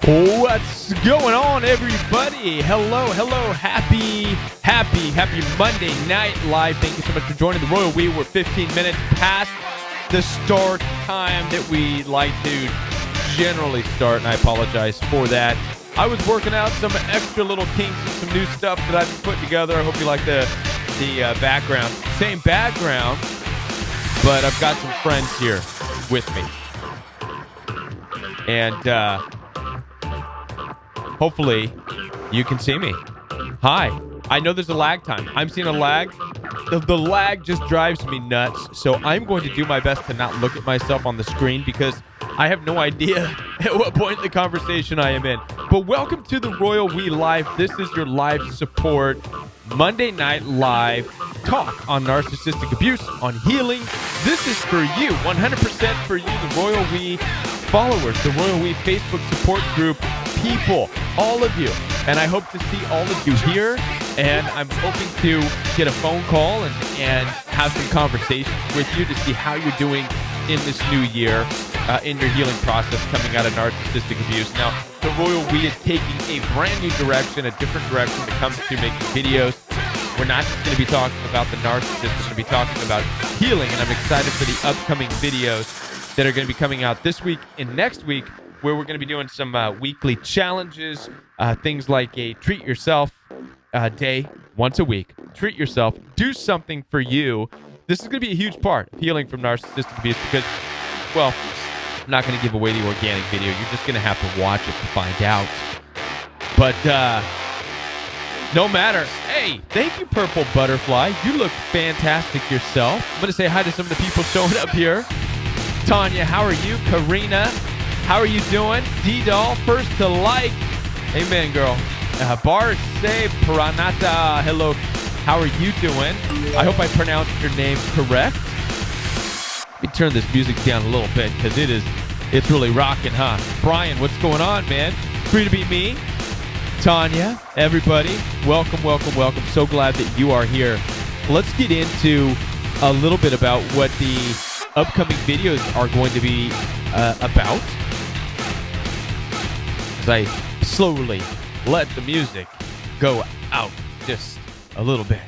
What's going on, everybody? Hello. Happy Monday Night Live. Thank you so much for joining the Royal We. We're 15 minutes past the start time that we like to generally start, and I apologize for that. I was working out some extra little kinks and some new stuff that I've put together. I hope you like the background. Same background, but I've got some friends here with me. And hopefully you can see me. Hi. I know there's a lag time. I'm seeing a lag. The lag just drives me nuts. So I'm going to do my best to not look at myself on the screen because I have no idea at what point in the conversation I am in. But welcome to the Royal We Live. This is your live support Monday Night Live talk on narcissistic abuse, on healing. This is for you, 100% for you, the Royal We followers, the Royal We Facebook support group people, all of you. And I hope to see all of you here. And I'm hoping to get a phone call and have some conversations with you to see how you're doing in this new year, in your healing process coming out of narcissistic abuse. Now, the Royal We is taking a brand new direction, a different direction when it comes to making videos. We're not just going to be talking about the narcissist, we're going to be talking about healing. And I'm excited for the upcoming videos that are going to be coming out this week and next week, where we're going to be doing some weekly challenges, things like a treat yourself day once a week. Treat yourself. Do something for you. This is going to be a huge part of healing from narcissistic abuse because, well, I'm not going to give away the organic video. You're just going to have to watch it to find out. But no matter. Hey, thank you, Purple Butterfly. You look fantastic yourself. I'm going to say hi to some of the people showing up here. Tanya, how are you? Karina, how are you doing? D-Doll, first to like. Amen, girl. Barse Pranata, hello. How are you doing? I hope I pronounced your name correct. Let me turn this music down a little bit because it's really rocking, huh? Brian, what's going on, man? Free to be me. Tanya, everybody, welcome. So glad that you are here. Let's get into a little bit about what the upcoming videos are going to be about. As I slowly let the music go out just a little bit.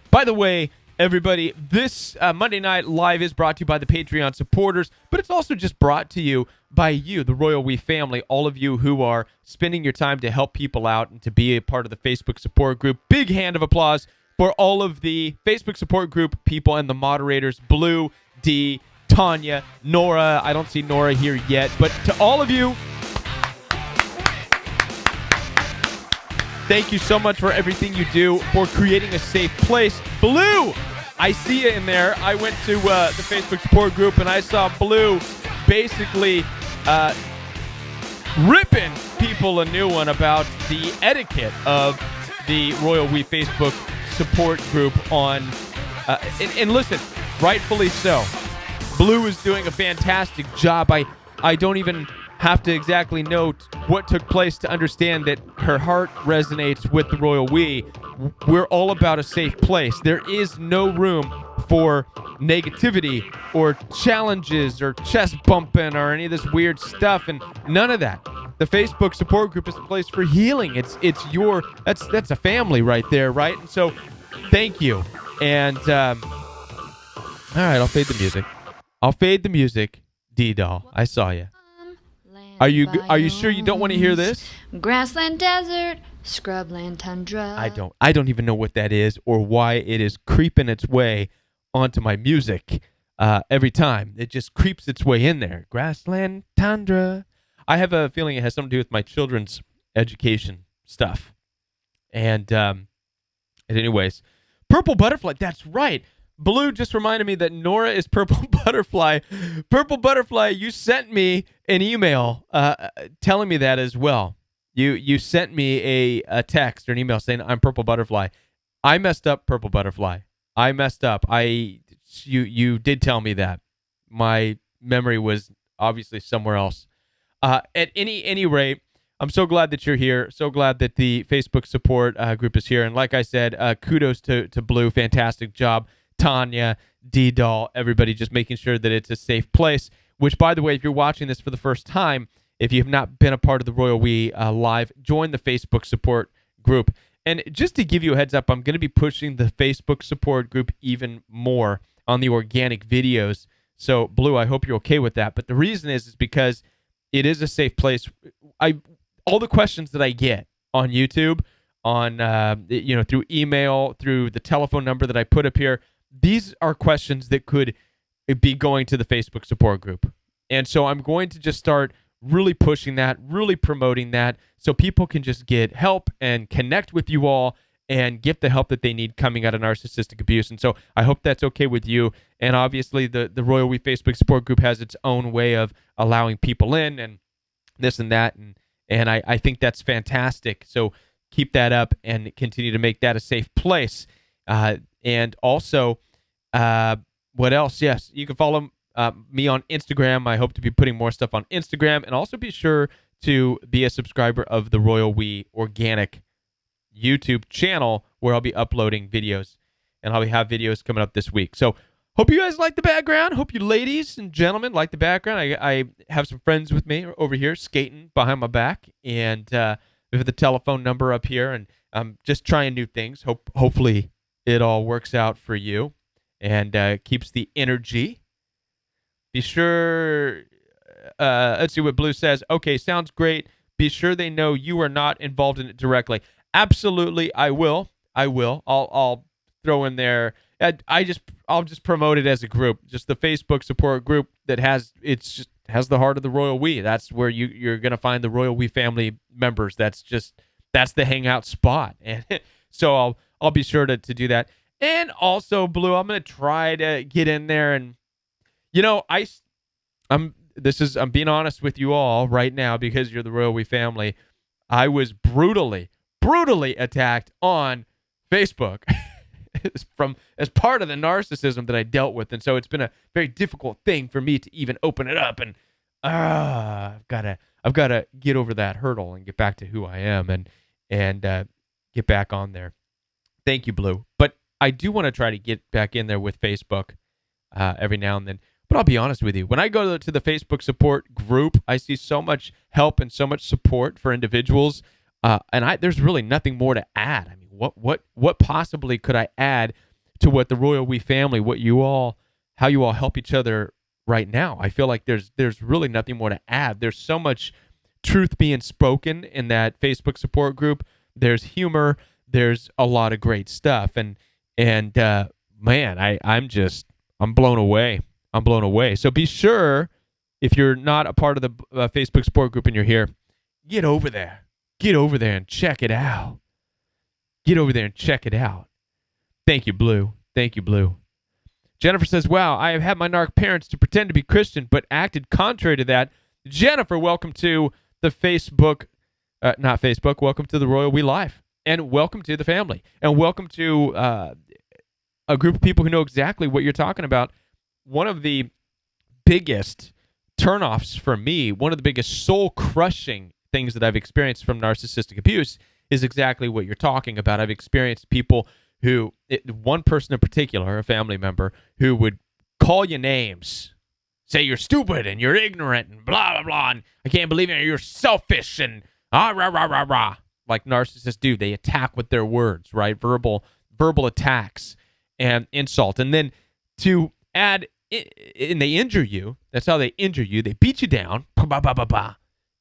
By the way, everybody, this Monday Night Live is brought to you by the Patreon supporters, but it's also just brought to you by you, the Royal We family, all of you who are spending your time to help people out and to be a part of the Facebook support group. Big hand of applause for all of the Facebook support group people and the moderators, Blue, D, Tanya, Nora. I don't see Nora here yet, but to all of you, thank you so much for everything you do, for creating a safe place. Blue, I see you in there. I went to the Facebook support group and I saw Blue basically ripping people a new one about the etiquette of the Royal We Facebook support group on, and listen, rightfully so. Blue is doing a fantastic job. I don't even have to exactly note what took place to understand that her heart resonates with the Royal We. We're all about a safe place. There is no room for negativity or challenges or chest bumping or any of this weird stuff, and none of that. The Facebook support group is a place for healing. It's your that's a family right there, right? And so, thank you. And all right, I'll fade the music. D-Doll, I saw you. Are you sure you don't want to hear this? Grassland, desert, scrubland, tundra. I don't even know what that is or why it is creeping its way onto my music every time. It just creeps its way in there. Grassland, tundra. I have a feeling it has something to do with my children's education stuff. And anyways, Purple Butterfly, that's right. Blue just reminded me that Nora is Purple Butterfly. Purple Butterfly, you sent me an email telling me that as well. You sent me a text or an email saying I'm Purple Butterfly. I messed up, Purple Butterfly. I messed up. You did tell me that. My memory was obviously somewhere else. At any rate, I'm so glad that you're here. So glad that the Facebook support group is here. And like I said, kudos to Blue. Fantastic job. Tanya, D-Doll, everybody just making sure that it's a safe place, which, by the way, if you're watching this for the first time, If you have not been a part of the Royal We Live, join the Facebook support group. And just to give you a heads up, I'm going to be pushing the Facebook support group even more on the organic videos. So, Blue, I hope you're okay with that. But the reason is because it is a safe place. All the questions that I get on YouTube, on through email, through the telephone number that I put up here, these are questions that could be going to the Facebook support group. And so I'm going to just start really pushing that, really promoting that, so people can just get help and connect with you all and get the help that they need coming out of narcissistic abuse. And so I hope that's okay with you. And obviously the Royal We Facebook support group has its own way of allowing people in and this and that. And I think that's fantastic. So keep that up and continue to make that a safe place. And also, what else? Yes, you can follow me on Instagram. I hope to be putting more stuff on Instagram, and also be sure to be a subscriber of the Royal We Organic YouTube channel, where I'll be uploading videos, and I'll have videos coming up this week. So hope you guys like the background. Hope you ladies and gentlemen like the background. I have some friends with me over here skating behind my back, and we have the telephone number up here, and I'm just trying new things. Hopefully it all works out for you and keeps the energy. Be sure, let's see what Blue says. Okay, sounds great. Be sure they know you are not involved in it directly. Absolutely, I will. I'll throw in there. I'll just promote it as a group, just the Facebook support group that has the heart of the Royal We. That's where you're gonna find the Royal We family members. That's the hangout spot, and so I'll be sure to do that. And also, Blue, I'm gonna try to get in there, and I'm being honest with you all right now, because you're the Royal We family. I was brutally attacked on Facebook as part of the narcissism that I dealt with, and so it's been a very difficult thing for me to even open it up, and I've gotta get over that hurdle and get back to who I am and get back on there. Thank you, Blue. But I do want to try to get back in there with Facebook every now and then. But I'll be honest with you, when I go to the Facebook support group, I see so much help and so much support for individuals, and there's really nothing more to add. I mean, what possibly could I add to what the Royal We family, how you all help each other right now? I feel like there's really nothing more to add. There's so much truth being spoken in that Facebook support group. There's humor. There's a lot of great stuff, and man, I'm blown away. I'm blown away. So be sure, if you're not a part of the Facebook support group and you're here, get over there and check it out. Thank you, Blue. Jennifer says, wow, I have had my narc parents to pretend to be Christian, but acted contrary to that. Jennifer, welcome to the welcome to the Royal We Live, and welcome to the family, and welcome to a group of people who know exactly what you're talking about. One of the biggest turnoffs for me, one of the biggest soul-crushing things that I've experienced from narcissistic abuse is exactly what you're talking about. I've experienced people one person in particular, a family member, who would call you names, say you're stupid and you're ignorant and blah, blah, blah, and I can't believe it, you're selfish and rah, rah, rah, rah, like narcissists do. They attack with their words, right? Verbal attacks and insult. And then to add, and they injure you. That's how they injure you. They beat you down,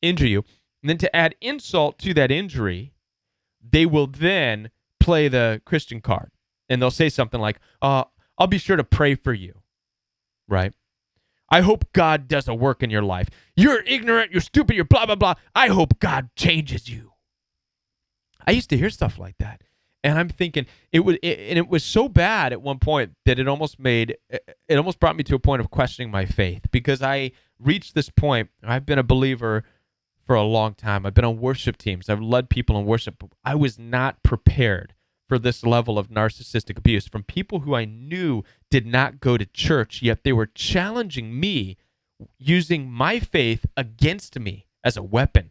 injure you. And then to add insult to that injury, they will then play the Christian card. And they'll say something like, I'll be sure to pray for you, right? I hope God does a work in your life. You're ignorant, you're stupid, you're blah, blah, blah. I hope God changes you. I used to hear stuff like that. And I'm thinking it was so bad at one point that it almost brought me to a point of questioning my faith, because I reached this point. I've been a believer for a long time. I've been on worship teams. I've led people in worship. I was not prepared for this level of narcissistic abuse from people who I knew did not go to church, yet they were challenging me, using my faith against me as a weapon.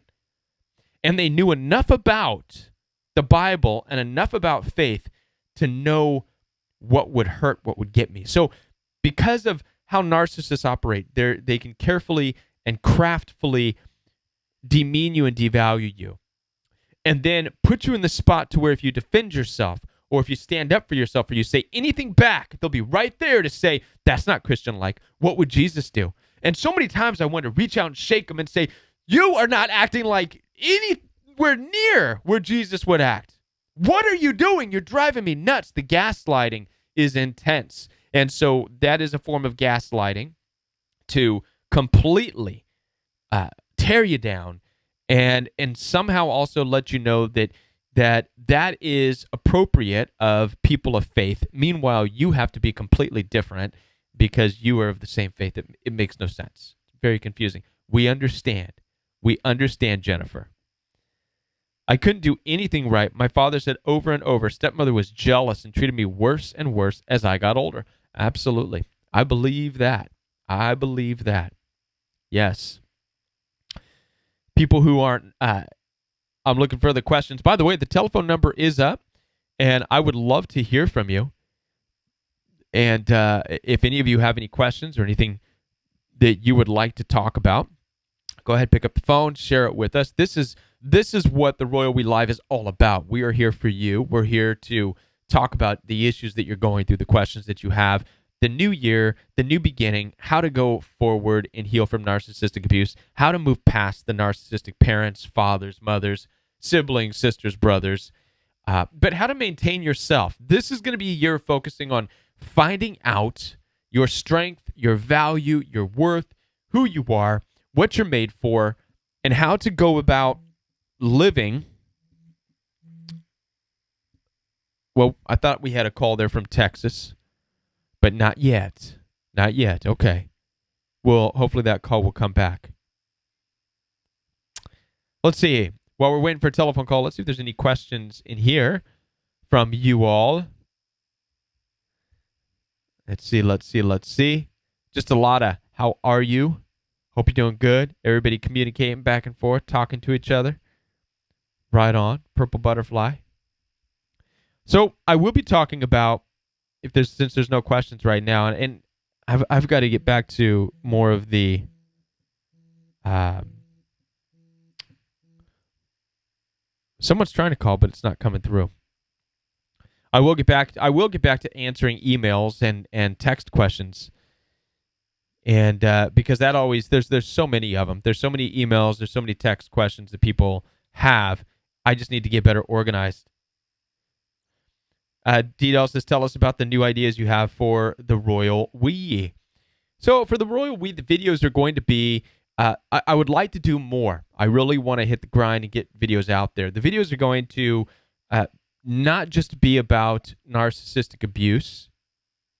And they knew enough about the Bible and enough about faith to know what would hurt, what would get me. So because of how narcissists operate, they can carefully and craftfully demean you and devalue you, and then put you in the spot to where if you defend yourself or if you stand up for yourself or you say anything back, they'll be right there to say, that's not Christian-like. What would Jesus do? And so many times I want to reach out and shake them and say, you are not acting like anywhere near where Jesus would act. What are you doing? You're driving me nuts. The gaslighting is intense. And so that is a form of gaslighting to completely tear you down and somehow also let you know that is appropriate of people of faith. Meanwhile, you have to be completely different because you are of the same faith. It makes no sense. It's very confusing. We understand. We understand, Jennifer. I couldn't do anything right. My father said over and over, stepmother was jealous and treated me worse and worse as I got older. Absolutely. I believe that. I believe that. Yes. People who aren't, I'm looking for the questions. By the way, the telephone number is up, and I would love to hear from you. And if any of you have any questions or anything that you would like to talk about, go ahead, pick up the phone, share it with us. This is what the Royal We Live is all about. We are here for you. We're here to talk about the issues that you're going through, the questions that you have, the new year, the new beginning, how to go forward and heal from narcissistic abuse, how to move past the narcissistic parents, fathers, mothers, siblings, sisters, brothers, but how to maintain yourself. This is going to be a year focusing on finding out your strength, your value, your worth, who you are, what you're made for, and how to go about living. Well, I thought we had a call there from Texas, but not yet. Not yet. Okay. Well, hopefully that call will come back. Let's see. While we're waiting for a telephone call, let's see if there's any questions in here from you all. Let's see. Just a lot of how are you? Hope you're doing good. Everybody communicating back and forth, talking to each other. Right on. Purple butterfly. So I will be talking about, since there's no questions right now, and I've got to get back to more of the someone's trying to call, but it's not coming through. I will get back to answering emails and text questions. And because that always, there's so many of them. There's so many emails, there's so many text questions that people have. I just need to get better organized. Didal says, tell us about the new ideas you have for the Royal We. So for the Royal We, the videos are going to be, I would like to do more. I really want to hit the grind and get videos out there. The videos are going to not just be about narcissistic abuse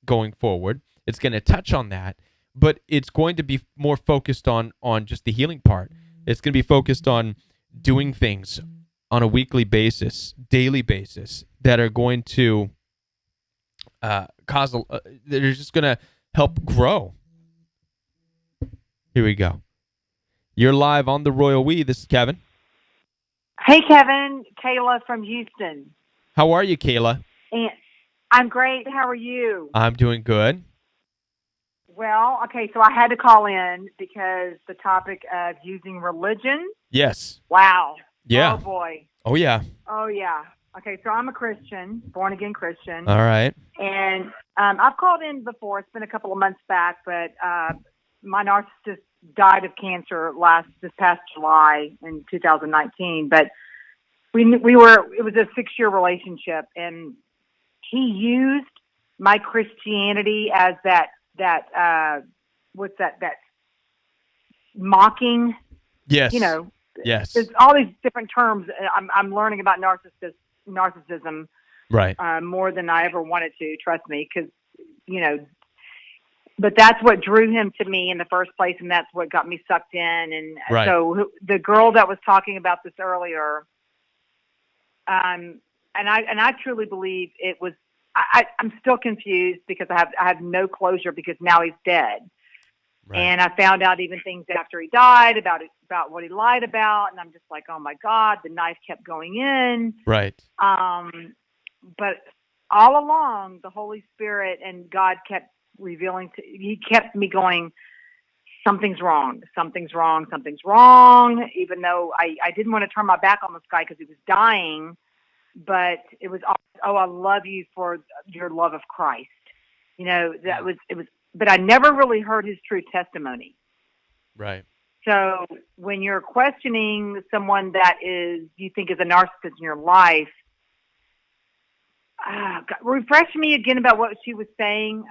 going forward. It's going to touch on that, but it's going to be more focused on just the healing part. It's going to be focused on doing things on a weekly basis, daily basis, that are going to that are just going to help grow. Here we go. You're live on the Royal We. This is Kevin. Hey, Kevin. Kayla from Houston. How are you, Kayla? And I'm great. How are you? I'm doing good. Well, okay, so I had to call in because the topic of using religion. Yes. Wow. Yeah. Oh, boy. Oh, yeah. Oh, yeah. Okay, so I'm a Christian, born-again Christian. All right. And I've called in before. It's been a couple of months back, but my narcissist died of cancer this past July in 2019. But it was a 6-year relationship, and he used my Christianity as that mocking. Yes. Yes. There's all these different terms. I'm learning about narcissism, right? More than I ever wanted to. Trust me, because But that's what drew him to me in the first place, and that's what got me sucked in. And right. So the girl that was talking about this earlier, and I truly believe it was. I'm still confused because I have no closure because now he's dead. Right. And I found out even things after he died about what he lied about, and I'm just like, oh my God, the knife kept going in. Right. But all along, the Holy Spirit and God kept revealing he kept me going, something's wrong, something's wrong, something's wrong, even though I didn't want to turn my back on this guy because he was dying, but it was, oh, I love you for your love of Christ. It was, but I never really heard his true testimony. Right. So when you're questioning someone that you think is a narcissist in your life, refresh me again about what she was saying.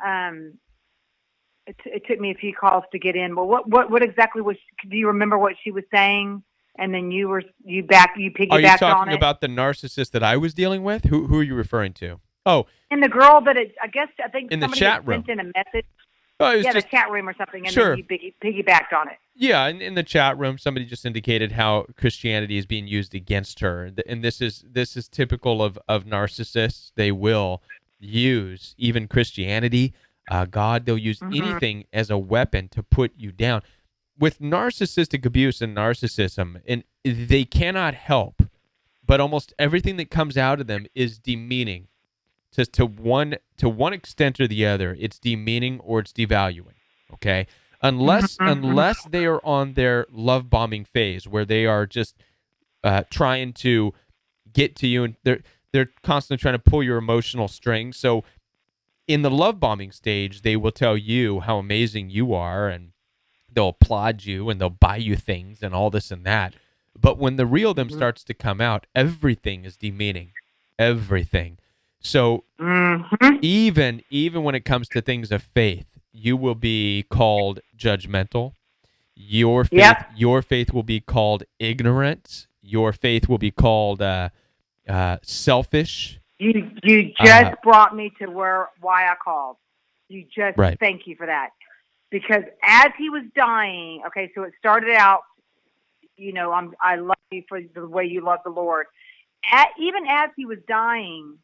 It took me a few calls to get in. Well, what exactly do you remember what she was saying? And then you piggybacked Are you on talking it? about the narcissist that I was dealing with? Who are you referring to? Oh, and the girl that I think in the somebody chat had room. sent in a message. Oh, it was The chat room or something, and sure. then you piggybacked on it. Yeah, in the chat room, somebody just indicated how Christianity is being used against her, and this is typical of narcissists. They will use even Christianity, God. They'll use anything as a weapon to put you down. With narcissistic abuse and narcissism, and they cannot help, but almost everything that comes out of them is demeaning. To one extent or the other, it's demeaning or it's devaluing. Okay, unless they are on their love bombing phase where they are just trying to get to you, and they're constantly trying to pull your emotional strings. So in the love bombing stage, they will tell you how amazing you are, and they'll applaud you, and they'll buy you things and all this and that. But when the real them starts to come out, everything is demeaning, everything. So even when it comes to things of faith, you will be called judgmental. Your faith will be called ignorant. Your faith will be called selfish. You just brought me to why I called. Right. Thank you for that. Because as he was dying, okay, so it started out, I love you for the way you love the Lord. Even as he was dying,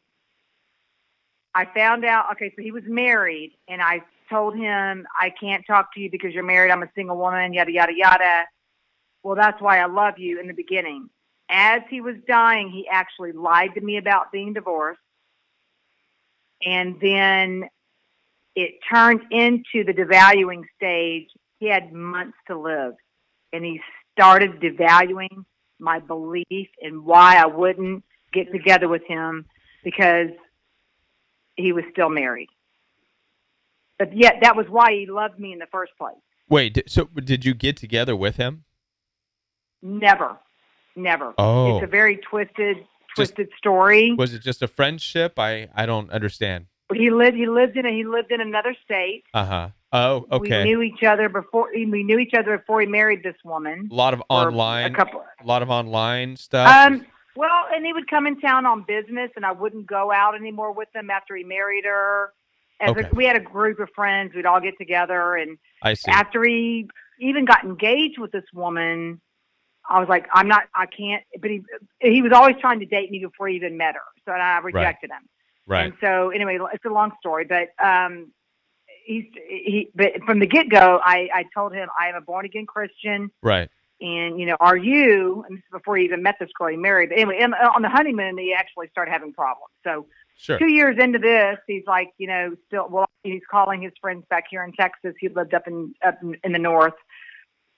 I found out, okay, so he was married, and I told him, I can't talk to you because you're married. I'm a single woman, yada, yada, yada. Well, that's why I love you in the beginning. As he was dying, he actually lied to me about being divorced. And then it turned into the devaluing stage. He had months to live, and he started devaluing my belief in why I wouldn't get together with him because he was still married. But yet that was why he loved me in the first place. Wait, so did you get together with him? Never. Oh. It's a very twisted story. Was it just a friendship? I don't understand. He lived in another state. Uh-huh. Oh, okay. We knew each other before he married this woman. A lot of online stuff. Well, and he would come in town on business, and I wouldn't go out anymore with him after he married her. We had a group of friends. We'd all get together, and I see. After he even got engaged with this woman, I was like, I can't. But he was always trying to date me before he even met her, so I rejected him. Right. And so anyway, it's a long story, but but from the get-go, I told him I am a born-again Christian. Right. And, are you, and this is before he even met this girl he married, but anyway, on the honeymoon, he actually started having problems. So sure. 2 years into this, he's like, he's calling his friends back here in Texas. He lived up in the north.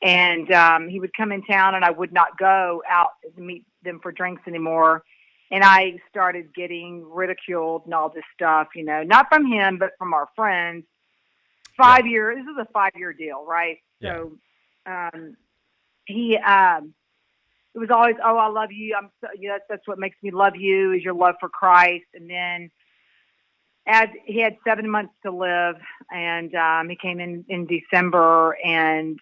And he would come in town, and I would not go out to meet them for drinks anymore. And I started getting ridiculed and all this stuff, not from him, but from our friends. 5 years. This is a 5-year deal, right? Yeah. So it was always, oh, I love you. That's what makes me love you is your love for Christ. And then as he had 7 months to live, and he came in December, and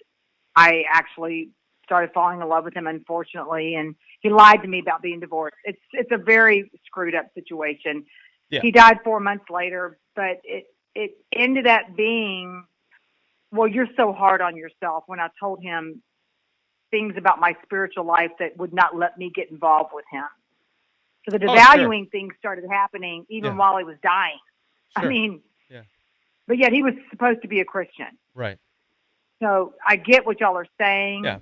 I actually started falling in love with him, unfortunately, and he lied to me about being divorced. It's a very screwed up situation. Yeah. He died 4 months later, but it ended up being, well, you're so hard on yourself, when I told him things about my spiritual life that would not let me get involved with him. So the devaluing things started happening even while he was dying. Sure. I mean, but yet he was supposed to be a Christian. Right. So I get what y'all are saying. Yeah.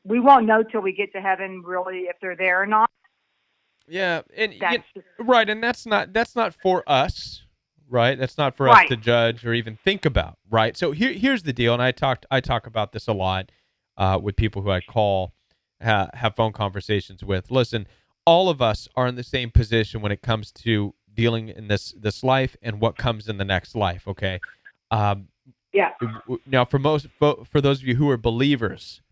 We won't know till we get to heaven, really, if they're there or not. Yeah, and right, and that's not for us. right? That's not for us Right. to judge or even think about, right? So here's the deal, and I talk about this a lot with people who I call, have phone conversations with. Listen, all of us are in the same position when it comes to dealing in this life and what comes in the next life. Okay. Um, Yeah. Now, for those of you who are believers,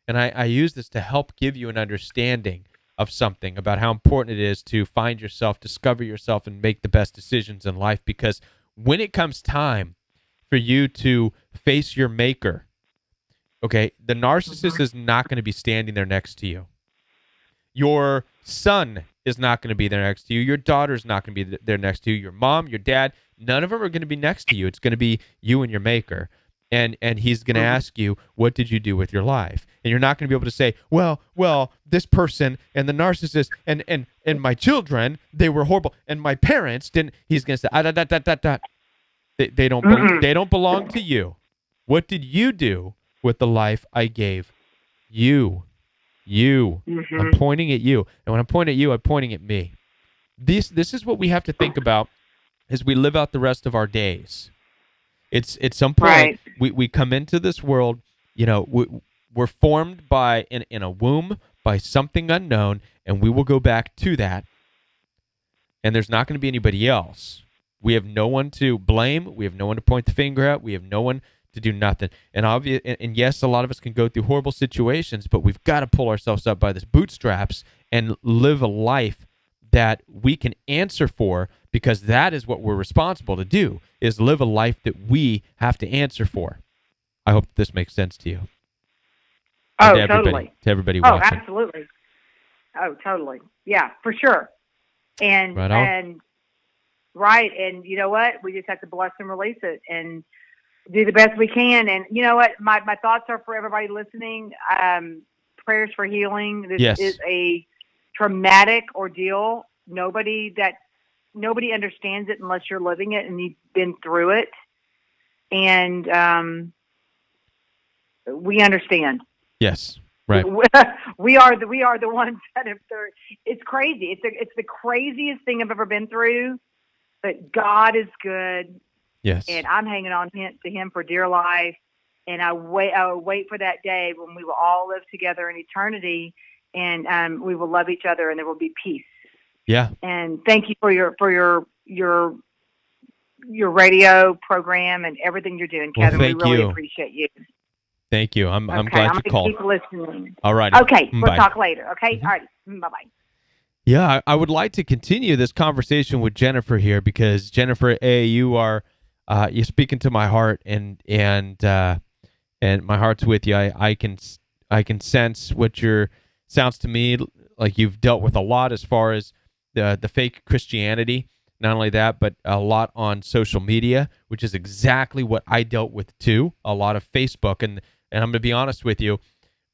and I use this to help give you an understanding of something about how important it is to find yourself, discover yourself, and make the best decisions in life. Because when it comes time for you to face your maker, okay, the narcissist is not going to be standing there next to you. Your son is not going to be there next to you. Your daughter's not going to be there next to you. Your mom, your dad, none of them are going to be next to you. It's going to be you and your maker. And he's going to ask you, what did you do with your life? And you're not going to be able to say, well, this person and the narcissist and my children, they were horrible. And my parents didn't. He's going to say, They don't belong to you. What did you do with the life I gave you? I'm pointing at you. And when I'm pointing at you, I'm pointing at me. This is what we have to think about as we live out the rest of our days. It's at some point we come into this world, we're formed in a womb by something unknown, and we will go back to that. And there's not going to be anybody else. We have no one to blame. We have no one to point the finger at. We have no one to do nothing. And yes, a lot of us can go through horrible situations, but we've got to pull ourselves up by the bootstraps and live a life that we can answer for, because that is what we're responsible to do, is live a life that we have to answer for. I hope this makes sense to you. Oh, to totally. To everybody watching. Oh, absolutely. Oh, totally. Yeah, for sure. And right on. And you know what? We just have to bless and release it and do the best we can. And you know what? My thoughts are for everybody listening. Prayers for healing. This is a traumatic ordeal. Nobody understands it unless you're living it and you've been through it. And we understand. Yes. Right. We are the ones that have. It's crazy. It's the craziest thing I've ever been through. But God is good. Yes. And I'm hanging on to Him for dear life. And I wait for that day when we will all live together in eternity, and we will love each other, and there will be peace. Yeah. And thank you for your radio program and everything you're doing, Kevin. Well, we really appreciate you. Thank you. I'm Okay, glad you called. Keep listening. All right. Okay, we'll talk later. Okay. All right. Bye bye. Yeah, I would like to continue this conversation with Jennifer here, because Jennifer, you're speaking to my heart, and my heart's with you. I can sense what sounds to me like you've dealt with a lot as far as the fake Christianity. Not only that, but a lot on social media, which is exactly what I dealt with too. A lot of Facebook, and I'm going to be honest with you.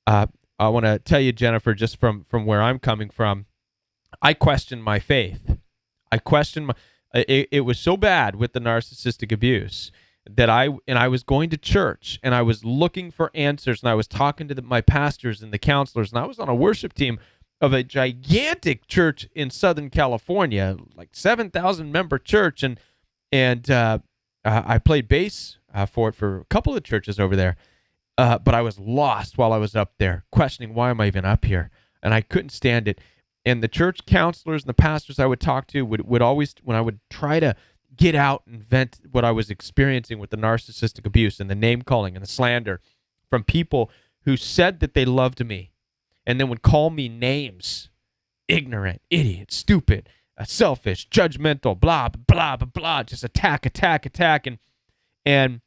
I want to tell you, Jennifer, just from where I'm coming from, I questioned my faith. It was so bad with the narcissistic abuse that I was going to church, and I was looking for answers, and I was talking to my pastors and the counselors, and I was on a worship team of a gigantic church in Southern California, like 7,000 member church, and I played bass for a couple of churches over there, but I was lost while I was up there, questioning, why am I even up here? And I couldn't stand it. And the church counselors and the pastors I would talk to would always, when I would try to get out and vent what I was experiencing with the narcissistic abuse and the name calling and the slander from people who said that they loved me, and then would call me names: ignorant, idiot, stupid, selfish, judgmental, blah, blah, blah, blah, just attack. And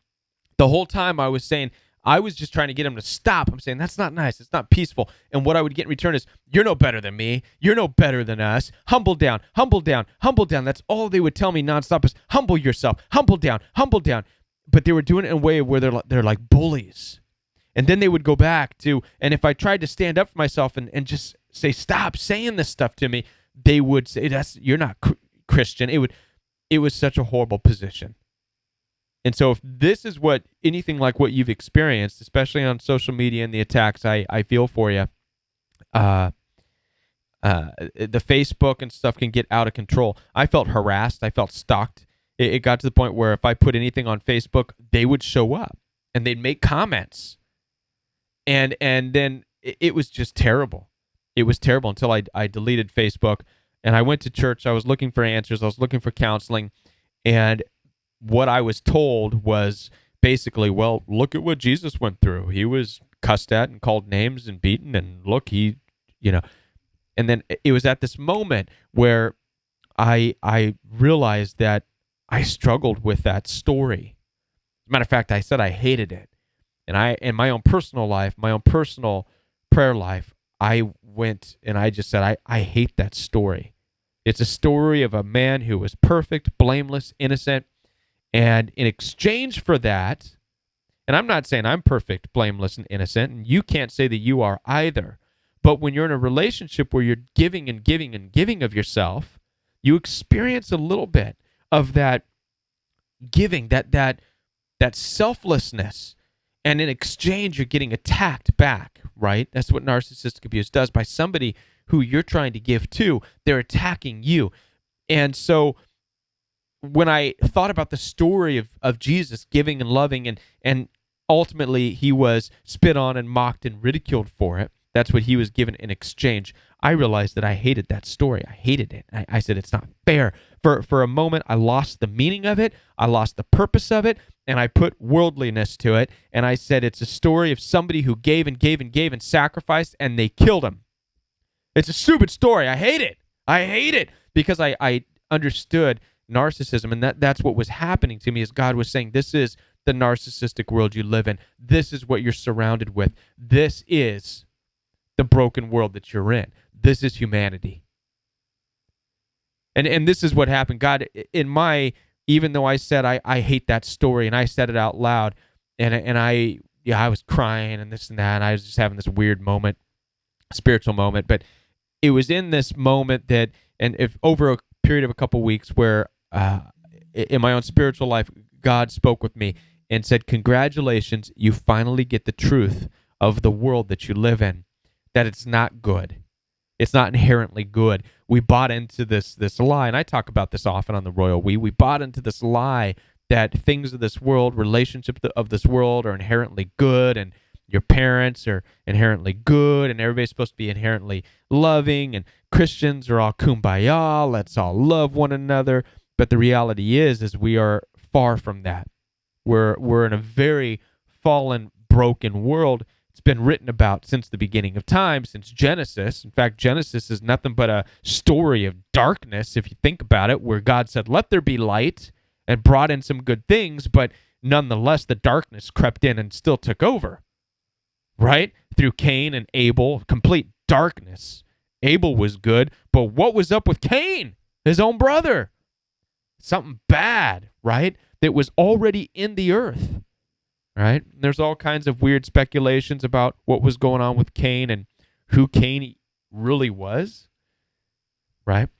the whole time I was saying, I was just trying to get him to stop. I'm saying, that's not nice. It's not peaceful. And what I would get in return is, you're no better than me. You're no better than us. Humble down, humble down, humble down. That's all they would tell me nonstop, is humble yourself, humble down, humble down. But they were doing it in a way where they're like bullies. And then they would go back to, and if I tried to stand up for myself and just say, stop saying this stuff to me, they would say, you're not Christian. It was such a horrible position. And so if this is anything like what you've experienced, especially on social media and the attacks, I feel for you. The Facebook and stuff can get out of control. I felt harassed. I felt stalked It got to the point where if I put anything on Facebook, they would show up and they'd make comments. And then it was just terrible. It was terrible until I deleted Facebook and I went to church. I was looking for answers. I was looking for counseling. And what I was told was basically, well, look at what Jesus went through. He was cussed at and called names and beaten. And look, and then it was at this moment where I realized that I struggled with that story. As a matter of fact, I said I hated it. And in my own personal life, my own personal prayer life, I went and I just said, I hate that story. It's a story of a man who was perfect, blameless, innocent. And in exchange for that, and I'm not saying I'm perfect, blameless, and innocent, and you can't say that you are either. But when you're in a relationship where you're giving and giving and giving of yourself, you experience a little bit of that giving, that selflessness. And in exchange, you're getting attacked back, right? That's what narcissistic abuse does. By somebody who you're trying to give to, they're attacking you. And so when I thought about the story of Jesus giving and loving, and ultimately he was spit on and mocked and ridiculed for it, that's what he was given in exchange. I realized that I hated that story. I hated it. I said, it's not fair. For a moment, I lost the meaning of it. I lost the purpose of it. And I put worldliness to it. And I said, it's a story of somebody who gave and gave and gave and sacrificed, and they killed him. It's a stupid story. I hate it. I hate it because I understood narcissism. And that's what was happening to me, as God was saying, this is the narcissistic world you live in. This is what you're surrounded with. This is the broken world that you're in. This is humanity. And this is what happened. God, even though I said I hate that story, and I said it out loud, and I was crying and this and that, and I was just having this weird moment, spiritual moment. But it was in this moment that, and if over a period of a couple weeks, where in my own spiritual life, God spoke with me and said, congratulations, you finally get the truth of the world that you live in, that it's not good. It's not inherently good. We bought into this lie, and I talk about this often on the Royal We bought into this lie that things of this world, relationships of this world are inherently good, and your parents are inherently good, and everybody's supposed to be inherently loving, and Christians are all kumbaya, let's all love one another. But the reality is we are far from that. We're in a very fallen, broken world. It's been written about since the beginning of time, since Genesis. In fact, Genesis is nothing but a story of darkness, if you think about it, where God said, let there be light, and brought in some good things, but nonetheless, the darkness crept in and still took over, right? Through Cain and Abel, complete darkness. Abel was good, but what was up with Cain, his own brother? Something bad, right? That was already in the earth. Right? There's all kinds of weird speculations about what was going on with Cain and who Cain really was, right?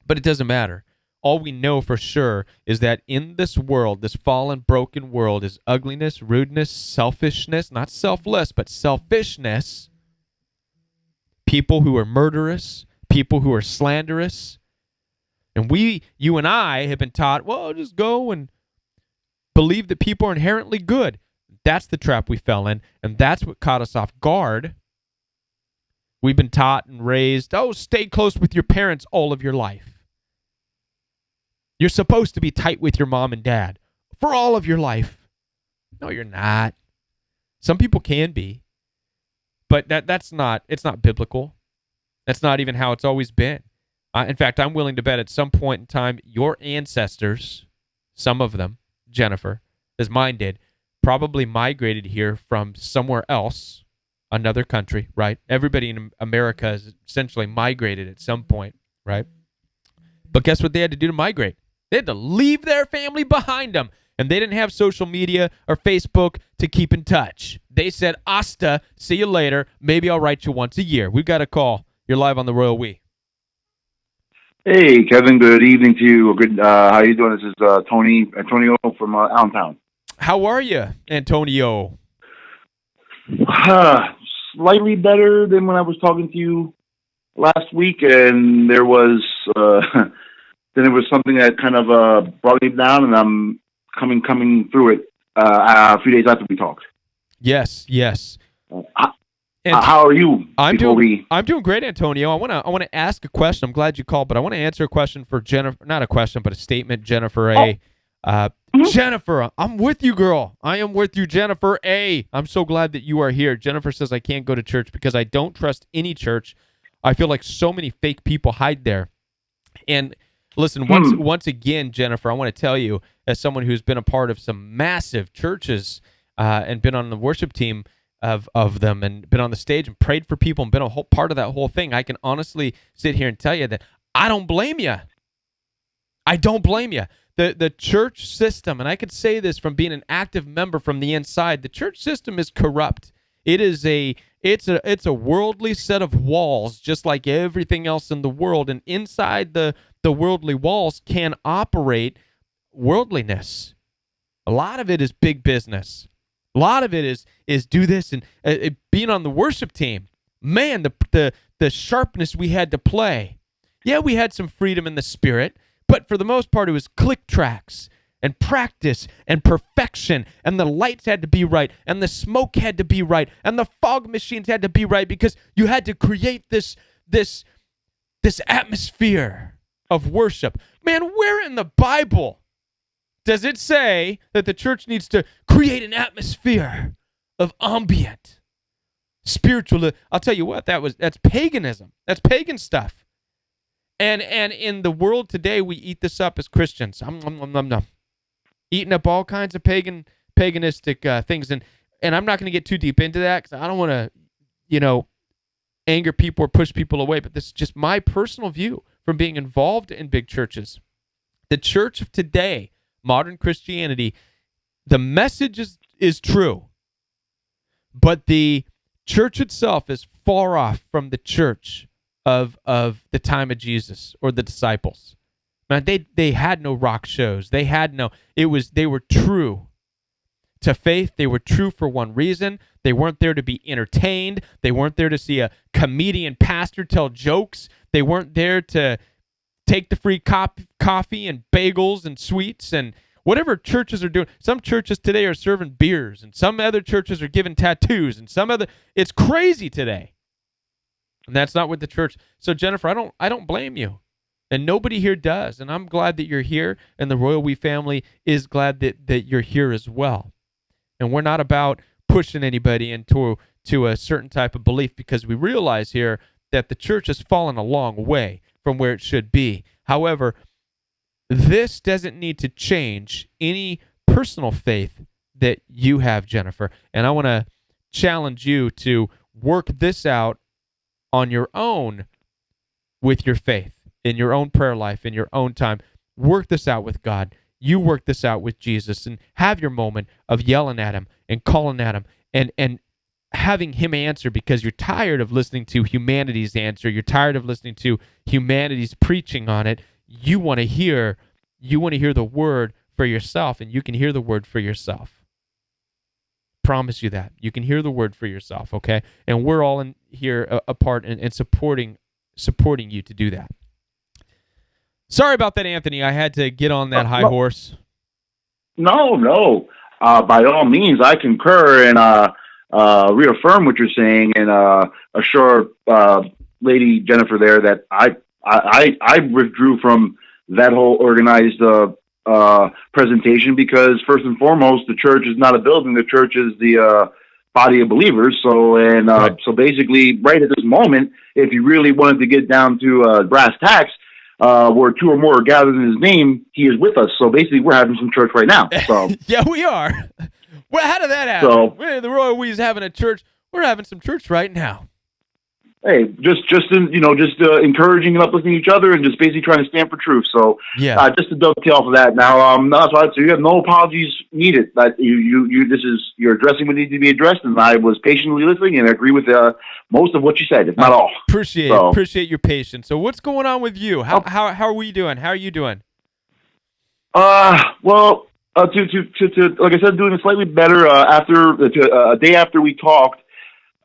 But it doesn't matter. All we know for sure is that in this world, this fallen, broken world, is ugliness, rudeness, selfishness, not selfless, but selfishness, people who are murderous, people who are slanderous. And you and I have been taught, well, just go and believe that people are inherently good. That's the trap we fell in, and that's what caught us off guard. We've been taught and raised, stay close with your parents all of your life. You're supposed to be tight with your mom and dad for all of your life. No, you're not. Some people can be, but it's not biblical. That's not even how it's always been. In fact, I'm willing to bet at some point in time, your ancestors, some of them, Jennifer, as mine did, probably migrated here from somewhere else, another country, right? Everybody in America has essentially migrated at some point, right? But guess what they had to do to migrate? They had to leave their family behind them, and they didn't have social media or Facebook to keep in touch. They said, hasta, see you later. Maybe I'll write you once a year. We've got a call. You're live on the Royal We. Hey, Kevin. Good evening to you. Good. How you doing? This is Antonio from Allentown. How are you, Antonio? Slightly better than when I was talking to you last week, and there was then it was something that kind of brought me down, and I'm coming through it a few days after we talked. Yes. And how are you? I'm doing great, Antonio. I want to ask a question. I'm glad you called, but I want to answer a question for Jennifer. Not a question, but a statement. Jennifer A. Jennifer, I'm with you, girl. I am with you, Jennifer A. I'm so glad that you are here. Jennifer says, I can't go to church because I don't trust any church. I feel like so many fake people hide there. And listen, once again, Jennifer, I want to tell you, as someone who's been a part of some massive churches and been on the worship team of them and been on the stage and prayed for people and been a whole part of that whole thing, I can honestly sit here and tell you that I don't blame you. I don't blame you. The church system, and I could say this from being an active member from the inside, the church system is corrupt. It's a worldly set of walls, just like everything else in the world, and inside the worldly walls can operate worldliness. A lot of it is big business. A lot of it is do this, and being on the worship team. Man, the sharpness we had to play. Yeah, we had some freedom in the spirit, but for the most part, it was click tracks and practice and perfection, and the lights had to be right, and the smoke had to be right, and the fog machines had to be right, because you had to create this atmosphere of worship. Man, where in the Bible does it say that the church needs to create an atmosphere of ambient, spiritual? I'll tell you what, that's paganism. That's pagan stuff. And in the world today, we eat this up as Christians. Eating up all kinds of paganistic things. And I'm not going to get too deep into that because I don't want to, anger people or push people away. But this is just my personal view from being involved in big churches. The church of today, modern Christianity, the message is true. But the church itself is far off from the church of the time of Jesus or the disciples. Man, they had no rock shows. They were true to faith. They were true for one reason. They weren't there to be entertained. They weren't there to see a comedian pastor tell jokes. They weren't there to take the free coffee and bagels and sweets and whatever churches are doing. Some churches today are serving beers, and some other churches are giving tattoos, and it's crazy today. And that's not what the church. So Jennifer, I don't blame you. And nobody here does. And I'm glad that you're here, and the Royal We family is glad that you're here as well. And we're not about pushing anybody into a certain type of belief, because we realize here that the church has fallen a long way from where it should be. However, this doesn't need to change any personal faith that you have, Jennifer. And I want to challenge you to work this out on your own with your faith, in your own prayer life, in your own time. Work this out with God. You work this out with Jesus, and have your moment of yelling at him and calling at him and having him answer, because you're tired of listening to humanity's answer. You're tired of listening to humanity's preaching on it. You want to hear the word for yourself, and you can hear the word for yourself. Promise you that. You can hear the word for yourself, okay? And we're all in here a part and supporting you to do that. Sorry about that, Anthony. I had to get on that high horse. No. By all means, I concur and reaffirm what you're saying, and assure Lady Jennifer there that I withdrew from that whole organized presentation, because first and foremost, the church is not a building. The church is the body of believers. So basically, right at this moment, if you really wanted to get down to brass tacks, where two or more are gathered in his name, he is with us. So basically, we're having some church right now. So yeah, we are. Well, how did that happen? So, the Royal We's having a church. We're having some church right now. Hey, just encouraging and uplifting each other, and just basically trying to stand for truth. So, yeah, just to dovetail off of that. Now, so you have no apologies needed. That you're addressing what needs to be addressed, and I was patiently listening, and I agree with most of what you said, if not all. Appreciate your patience. So, what's going on with you? How are we doing? How are you doing? Well, to like I said, doing slightly better after a day after we talked.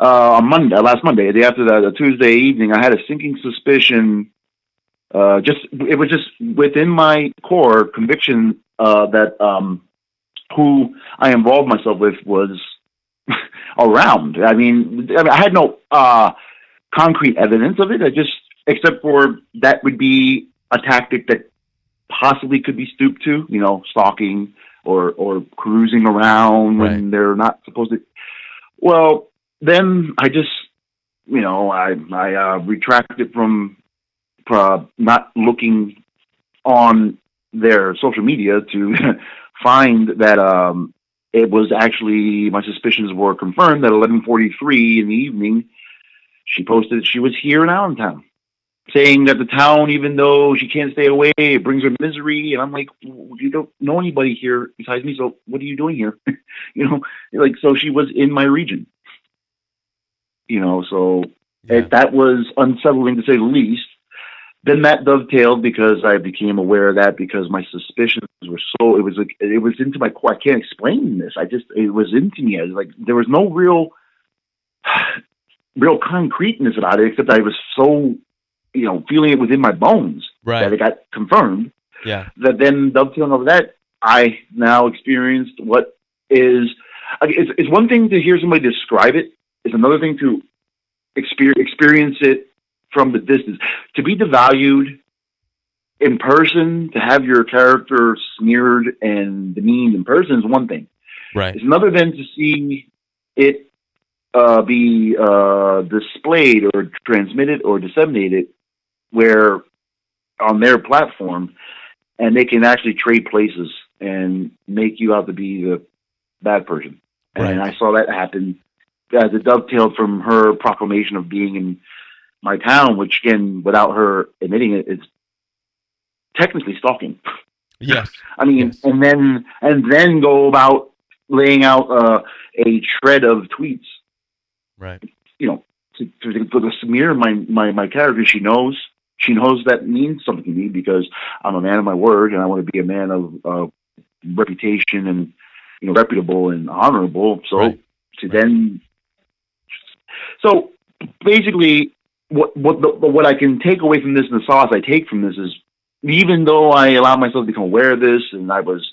On last Monday, the day after the Tuesday evening, I had a sinking suspicion it was just within my core conviction that who I involved myself with was around. I had no concrete evidence of it. I just, except for that would be a tactic that possibly could be stooped to, stalking or cruising around when they're not supposed to. Well, then I just, I retracted from not looking on their social media to find that it was actually, my suspicions were confirmed that 11:43 in the evening, she posted that she was here in Allentown, saying that the town, even though she can't stay away, it brings her misery. And I'm like, you don't know anybody here besides me, so what are you doing here? So she was in my region. That was unsettling to say the least. Then that dovetailed because I became aware of that because my suspicions were it was into my core. I can't explain this. It was into me. I was like, there was no real concreteness about it, except I was so, feeling it within my bones that it got confirmed. Yeah. That then dovetailing over that, I now experienced what is, it's one thing to hear somebody describe it. It's another thing to experience it from the distance. To be devalued in person, to have your character smeared and demeaned in person is one thing. Right. It's another than to see it be displayed or transmitted or disseminated where on their platform, and they can actually trade places and make you out to be the bad person. And I saw that happen as it dovetailed from her proclamation of being in my town, which again, without her admitting it, it's technically stalking. Yes. Yes. and then go about laying out a shred of tweets. Right. To smear my character. She knows that means something to me because I'm a man of my word and I want to be a man of reputation and, reputable and honorable. So so basically what I can take away from this and the solace I take from this is, even though I allowed myself to become aware of this and I was,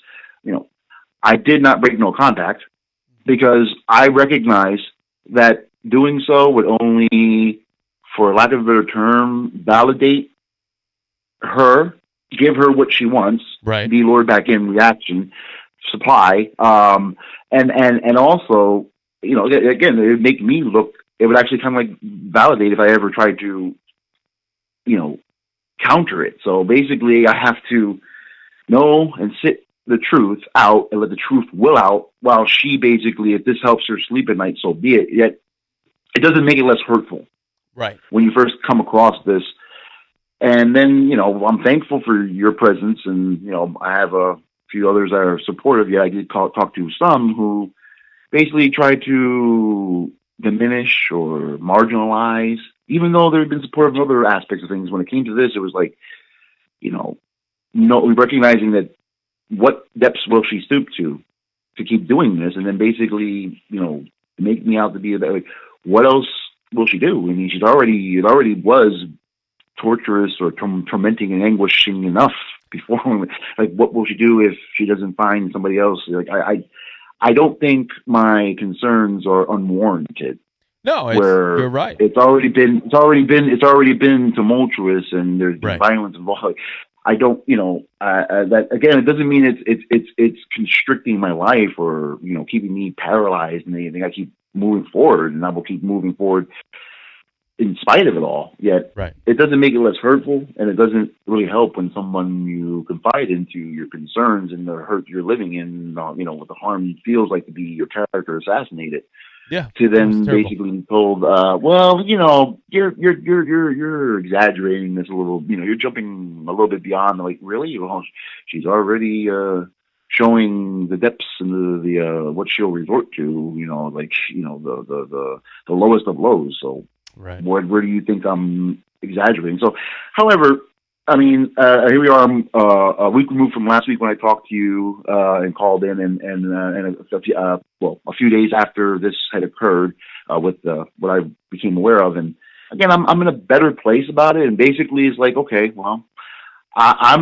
I did not break no contact because I recognize that doing so would only, for lack of a better term, validate her, give her what she wants, be lured back in, reaction, supply, and also, again, it would make me look. It would actually kind of like validate if I ever tried to, counter it. So basically, I have to know and sit the truth out and let the truth will out while she basically, if this helps her sleep at night, so be it. Yet it doesn't make it less hurtful. Right. When you first come across this. And then, I'm thankful for your presence and, I have a few others that are supportive. Yeah, I did talk to some who basically tried to diminish or marginalize, even though there had been supportive in other aspects of things. When it came to this, it was like, recognizing that what depths will she stoop to keep doing this, and then basically, make me out to be like, what else will she do? It already was torturous or tormenting and anguishing enough before. Like, what will she do if she doesn't find somebody else? Like, I don't think my concerns are unwarranted. No, you're right. It's already been tumultuous and there's been violence involved. Like, I don't, that again, it doesn't mean it's constricting my life or, keeping me paralyzed and anything. I keep moving forward and I will keep moving forward in spite of it all. Yet it doesn't make it less hurtful, and it doesn't really help when someone you confide into your concerns and the hurt you're living in, what the harm feels like to be your character assassinated. Yeah. To then basically be told, well, you're exaggerating this a little. You're jumping a little bit beyond. Like, really? Well, she's already showing the depths and the what she'll resort to. The lowest of lows. So. Right. Where do you think I'm exaggerating? So, however, here we are a week removed from last week when I talked to you and called in, and a few days after this had occurred with what I became aware of, and again, I'm in a better place about it. And basically it's like, okay, well, I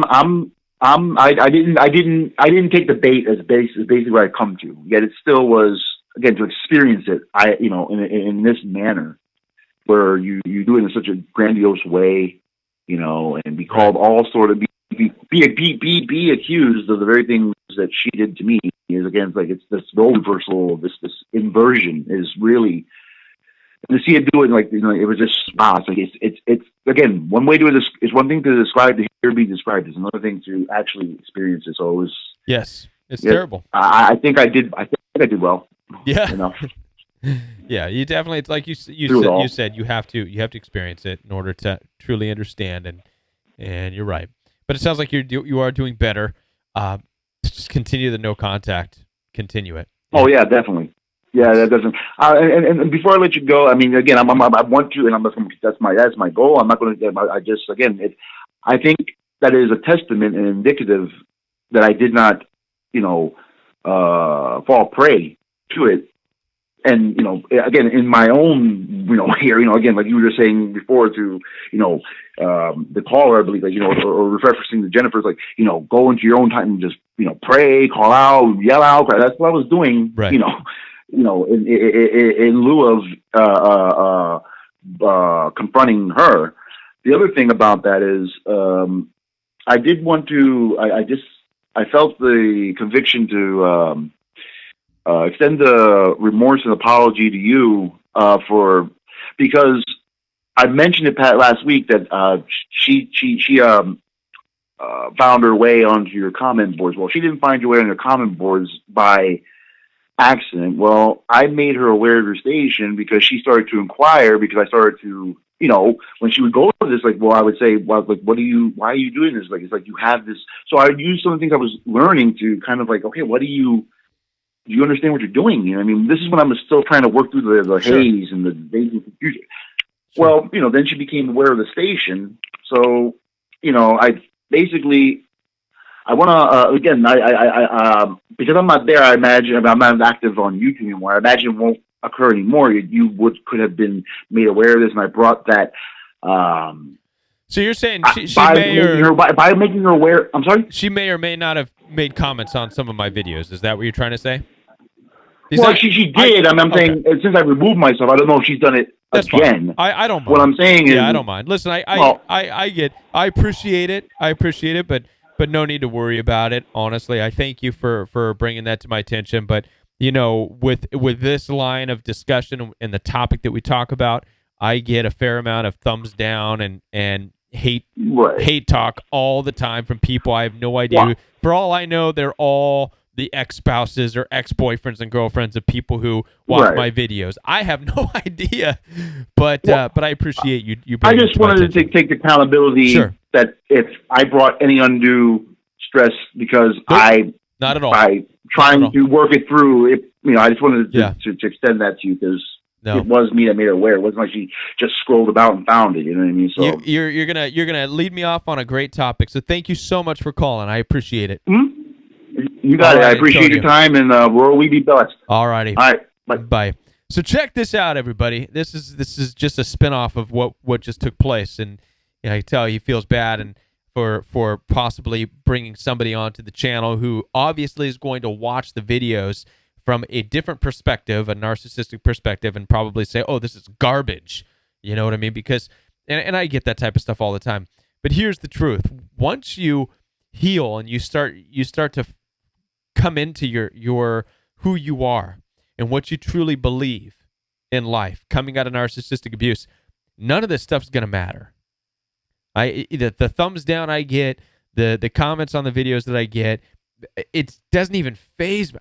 didn't take the bait as basically where I come to. Yet it still was, again, to experience it. In this manner where you do it in such a grandiose way, and be called all sort of be accused of the very things that she did to me. Is again, it's like it's this role reversal, this inversion is really. To see it do it, like, it was just wow. It's like it's again, one way to it's one thing to describe, to hear be described. It's another thing to actually experience it. So it was, yes, it's terrible. I think I did well. Yeah. Yeah, you definitely. It's like you said you have to experience it in order to truly understand, and you're right. But it sounds like you are doing better. Just continue the no contact. Continue it. Oh yeah, definitely. Yeah, that doesn't. And before I let you go, I mean, again, I want to, and that's my goal. I'm not going to. I just, again, I think that is a testament and indicative that I did not, fall prey to it. And again, in my own, here, again, like you were just saying before, to the caller, I believe, like, or referencing to Jennifer's, like, go into your own time and just pray, call out, yell out. That's what I was doing, right. In lieu of confronting her. The other thing about that is, I did want to. I felt the conviction to extend the remorse and apology to you because I mentioned it, Pat, last week that she found her way onto your comment boards. Well, she didn't find her way on your comment boards by accident. Well, I made her aware of your station because she started to inquire, because I started to, when she would go to this, like, well, I would say, well, like, why are you doing this? Like, it's like you have this. So I would use some of the things I was learning to kind of like, okay, do you understand what you're doing? I mean, this is when I'm still trying to work through the Sure. haze and the days of confusion. Sure. Well, then she became aware of the station. So, I basically, I want to, again, I because I'm not there, I imagine, I'm not active on YouTube anymore. I imagine it won't occur anymore. You could have been made aware of this, and I brought that. So you're saying she by making her aware. I'm sorry. She may or may not have made comments on some of my videos. Is that what you're trying to say? She did. I'm saying, since I removed myself, I don't know if she's done it again. Fine. I don't mind. What I'm saying is, I don't mind. Listen, I appreciate it, but no need to worry about it. Honestly, I thank you for bringing that to my attention. But with this line of discussion and the topic that we talk about, I get a fair amount of thumbs down and hate talk all the time from people I have no idea. Yeah. For all I know, they're all the ex-spouses or ex-boyfriends and girlfriends of people who watch my videos. I have no idea, but I appreciate you. I just wanted to take the accountability that if I brought any undue stress because not at all, by trying to work it through, I just wanted to extend that to you because it was me that made her aware. It wasn't like she just scrolled about and found it. You know what I mean? So you're gonna lead me off on a great topic. So thank you so much for calling. I appreciate it. Mm-hmm. You got it. I appreciate your time, and we be blessed. All righty. All right. Bye. So check this out, everybody. This is just a spinoff of what just took place, and I can tell he feels bad and for possibly bringing somebody onto the channel who obviously is going to watch the videos from a different perspective, a narcissistic perspective, and probably say, "Oh, this is garbage." You know what I mean? Because and I get that type of stuff all the time. But here's the truth: once you heal and you start to come into your who you are and what you truly believe in life, coming out of narcissistic abuse, none of this stuff's gonna matter. The thumbs down I get, the comments on the videos that I get, it doesn't even faze me.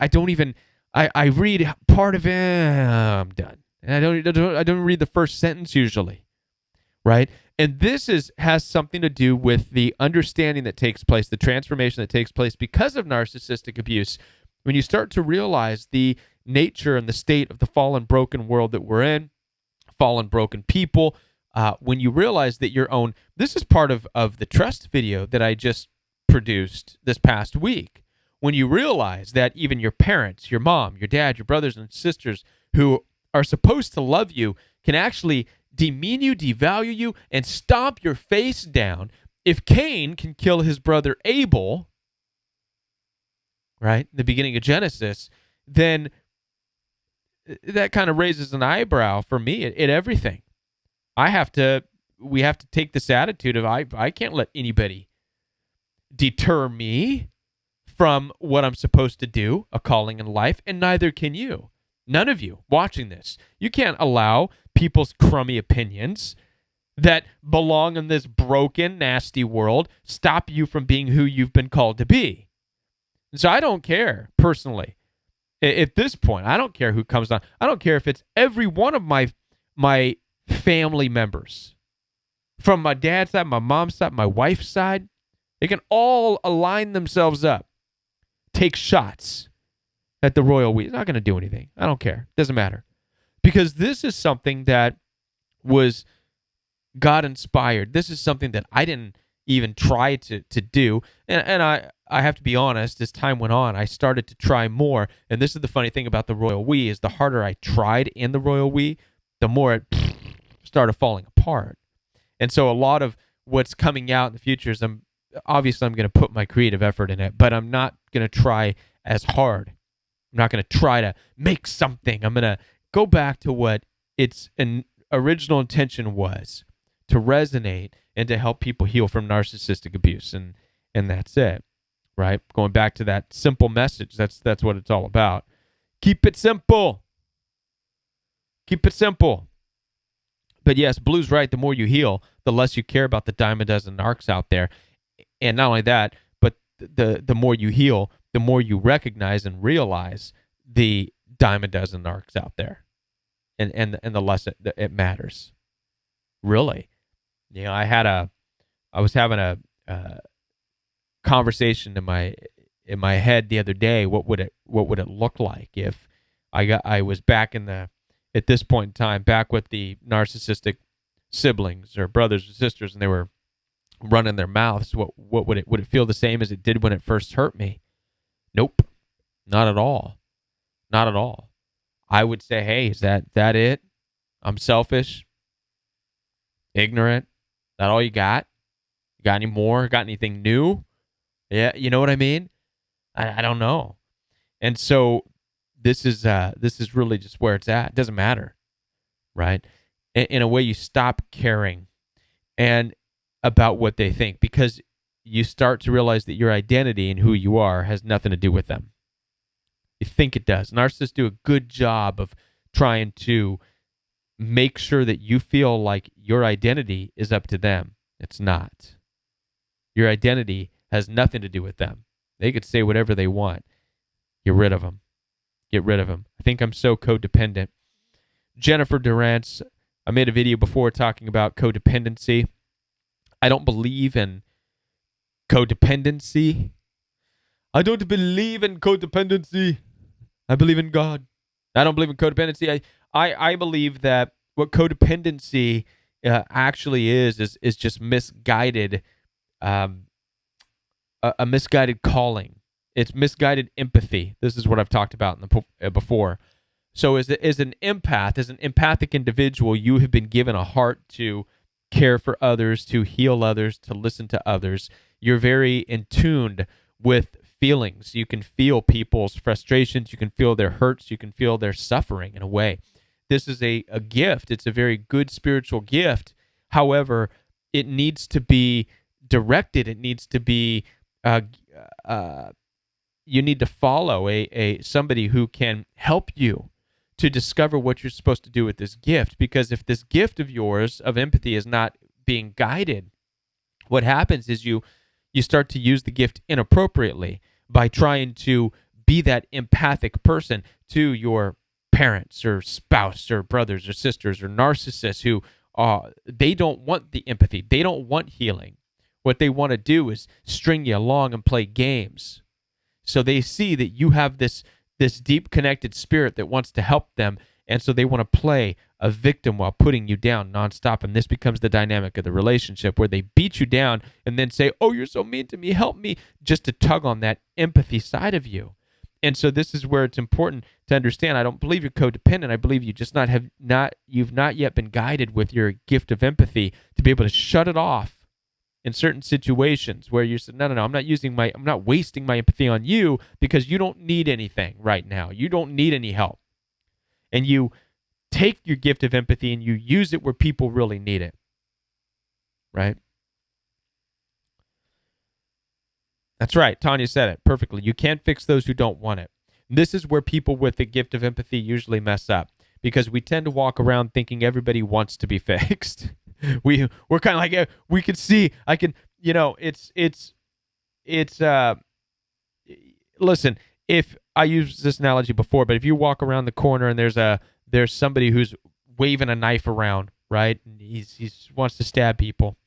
I read part of it, I'm done, and I don't read the first sentence usually, right? And this has something to do with the understanding that takes place, the transformation that takes place because of narcissistic abuse. When you start to realize the nature and the state of the fallen, broken world that we're in, fallen, broken people, when you realize that your own, this is part of the trust video that I just produced this past week. When you realize that even your parents, your mom, your dad, your brothers and sisters who are supposed to love you can actually demean you, devalue you, and stomp your face down. If Cain can kill his brother Abel, right, the beginning of Genesis, then that kind of raises an eyebrow for me at everything. We have to take this attitude of I can't let anybody deter me from what I'm supposed to do, a calling in life, and neither can you. None of you watching this. You can't allow people's crummy opinions that belong in this broken, nasty world stop you from being who you've been called to be. And so I don't care, personally. At this point, I don't care who comes on. I don't care if it's every one of my family members. From my dad's side, my mom's side, my wife's side. They can all align themselves up. Take shots at the royal we. It's not going to do anything. I don't care. Doesn't matter. Because this is something that was God inspired. This is something that I didn't even try to do. And I have to be honest, as time went on, I started to try more. And this is the funny thing about the royal we, is the harder I tried in the royal we, the more it started falling apart. And so a lot of what's coming out in the future is I'm going to put my creative effort in it, but I'm not going to try as hard. I'm not going to try to make something. I'm going to go back to what its original intention was, to resonate and to help people heal from narcissistic abuse. And that's it, right? Going back to that simple message. That's what it's all about. Keep it simple. Keep it simple. But yes, Blue's right. The more you heal, the less you care about the dime a dozen narcs out there. And not only that, but the more you heal, the more you recognize and realize the dime a dozen narcs out there. And the less it matters. Really. You know, I was having a conversation in my head the other day. What would it look like if I was back at this point in time, back with the narcissistic siblings or brothers or sisters, and they were running their mouths? What would it feel the same as it did when it first hurt me? Nope, not at all, not at all. I would say, hey, is that it? I'm selfish, ignorant. That all you got? You got any more? Got anything new? Yeah, you know what I mean? I don't know. And so this is really just where it's at. It doesn't matter, right? In a way, you stop caring and about what they think, because you start to realize that your identity and who you are has nothing to do with them. You think it does. Narcissists do a good job of trying to make sure that you feel like your identity is up to them. It's not. Your identity has nothing to do with them. They could say whatever they want. Get rid of them. Get rid of them. I think I'm so codependent. Jennifer Durant's, I made a video before talking about codependency. I don't believe in codependency. I don't believe in codependency. I believe in God. I don't believe in codependency. I believe that what codependency actually is just misguided, a misguided calling. It's misguided empathy. This is what I've talked about before. So as an empath, as an empathic individual, you have been given a heart to care for others, to heal others, to listen to others. You're very in tuned with feelings. You can feel people's frustrations. You can feel their hurts. You can feel their suffering in a way. This is a gift. It's a very good spiritual gift. However, it needs to be directed. It needs to be, you need to follow somebody who can help you to discover what you're supposed to do with this gift. Because if this gift of yours of empathy is not being guided, what happens is you start to use the gift inappropriately by trying to be that empathic person to your parents or spouse or brothers or sisters or narcissists who they don't want the empathy. They don't want healing. What they want to do is string you along and play games. So they see that you have this deep connected spirit that wants to help them, and so they want to play a victim while putting you down nonstop. And this becomes the dynamic of the relationship, where they beat you down and then say, oh, you're so mean to me, help me, just to tug on that empathy side of you. And so this is where it's important to understand. I don't believe you're codependent. I believe you've not yet been guided with your gift of empathy to be able to shut it off in certain situations where you said, no, I'm not wasting my empathy on you because you don't need anything right now. You don't need any help. And you take your gift of empathy and you use it where people really need it. Right? That's right. Tanya said it perfectly. You can't fix those who don't want it. This is where people with the gift of empathy usually mess up because we tend to walk around thinking everybody wants to be fixed. We're kind of like, we can see, I can, listen, if I used this analogy before, but if you walk around the corner and there's somebody who's waving a knife around, right? And he wants to stab people.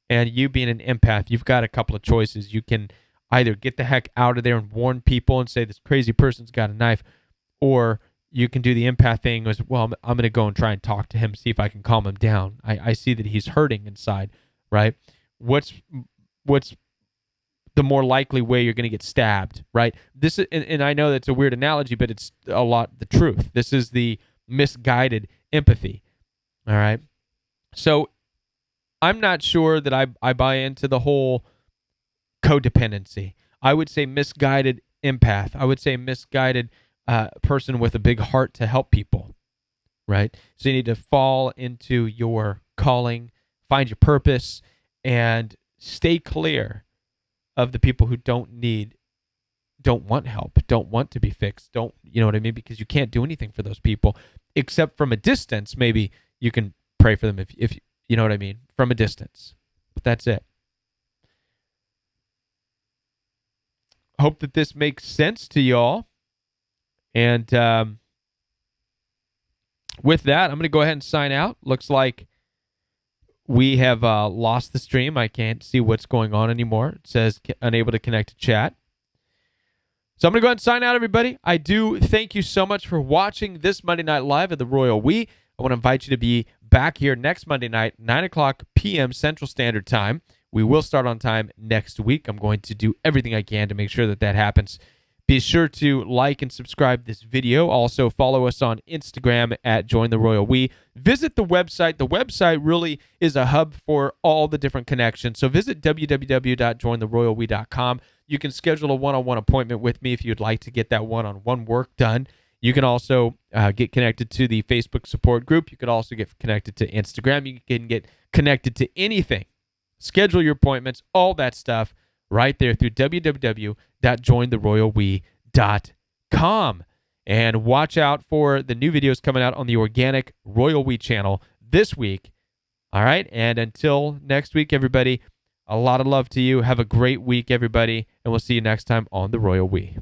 And you being an empath, you've got a couple of choices. You can either get the heck out of there and warn people and say this crazy person's got a knife, or you can do the empath thing as well. I'm going to go and try and talk to him, see if I can calm him down. I see that he's hurting inside, right? What's the more likely way you're going to get stabbed, right? This is, and I know that's a weird analogy, but it's a lot the truth. This is the misguided empathy, all right? So I'm not sure that I buy into the whole codependency. I would say misguided empath. I would say misguided person with a big heart to help people, right? So you need to fall into your calling, find your purpose, and stay clear of the people who don't want help, don't want to be fixed, don't, you know what I mean? Because you can't do anything for those people except from a distance. Maybe you can pray for them if you know what I mean, from a distance. But that's it. Hope that this makes sense to y'all. And with that, I'm going to go ahead and sign out. Looks like we have lost the stream. I can't see what's going on anymore. It says unable to connect to chat. So I'm going to go ahead and sign out, everybody. I do thank you so much for watching this Monday Night Live at the Royal We. I want to invite you to be back here next Monday night, 9 o'clock p.m. Central Standard Time. We will start on time next week. I'm going to do everything I can to make sure that happens. Be sure to like and subscribe this video. Also, follow us on Instagram at Join the Royal We. Visit the website. The website really is a hub for all the different connections. So visit www.jointheroyalwe.com. You can schedule a one-on-one appointment with me if you'd like to get that one-on-one work done. You can also get connected to the Facebook support group. You could also get connected to Instagram. You can get connected to anything. Schedule your appointments, all that stuff right there through www.jointheroyalwe.com. And watch out for the new videos coming out on the Organic Royal We channel this week. All right, and until next week, everybody, a lot of love to you. Have a great week, everybody, and we'll see you next time on the Royal We.